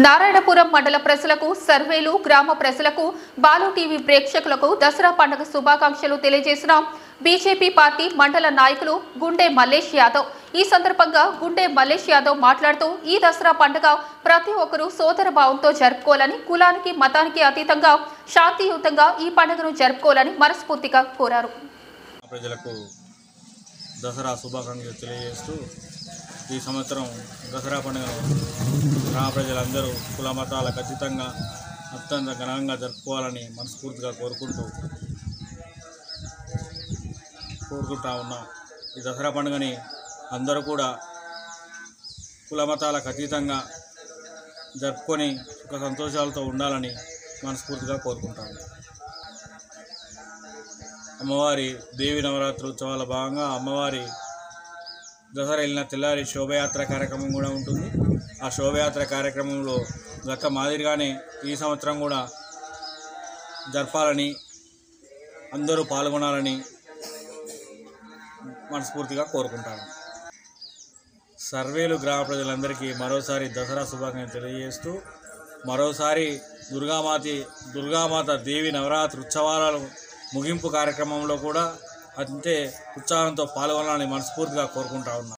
నారాయణపురం మండల ప్రజలకు సర్వేలు గ్రామ ప్రజలకు బాలు టీవీ ప్రేక్షకులకు దసరా పండుగ శుభాకాంక్షలు తెలియజేసిన బీజేపీ పార్టీ మండల నాయకులు గుండె మల్లేష్ యాదవ్. ఈ సందర్భంగా గుండె మల్లేష్ యాదవ్ మాట్లాడుతూ ఈ దసరా పండుగ ప్రతి ఒక్కరూ సోదర భావంతో జరుపుకోవాలని, కులానికి మతానికి అతీతంగా శాంతియుతంగా ఈ పండుగను జరుపుకోవాలని మనస్ఫూర్తిగా కోరారు. ప్రజలకు దసరా శుభాకాంక్షలు తెలియజేస్తూ ఈ సంవత్సరం దసరా పండుగను గ్రామ ప్రజలందరూ కుల మతాలకు అతీతంగా అత్యంత ఘనంగా జరుపుకోవాలని మనస్ఫూర్తిగా కోరుకుంటూ ఉన్నాం. ఈ దసరా పండుగని అందరూ కూడా కుల మతాలకు అతీతంగా జరుపుకొని సుఖ సంతోషాలతో ఉండాలని మనస్ఫూర్తిగా కోరుకుంటాము. అమ్మవారి దేవి నవరాత్రి ఉత్సవాల భాగంగా అమ్మవారి దసరా వెళ్ళిన తెల్లారి శోభయాత్ర కార్యక్రమం కూడా ఉంటుంది. ఆ శోభయాత్ర కార్యక్రమంలో గత మాదిరిగానే ఈ సంవత్సరం కూడా జరపాలని, అందరూ పాల్గొనాలని మనస్ఫూర్తిగా కోరుకుంటాను. సర్వేలు గ్రామ ప్రజలందరికీ మరోసారి దసరా శుభాకాంక్షలు తెలియజేస్తూ మరోసారి దుర్గామాత దేవి నవరాత్రి ఉత్సవాలను ముగింపు కార్యక్రమంలో కూడా అంతే ఉత్సాహంతో పాల్గొనాలని మనస్ఫూర్తిగా కోరుకుంటా ఉన్నాను.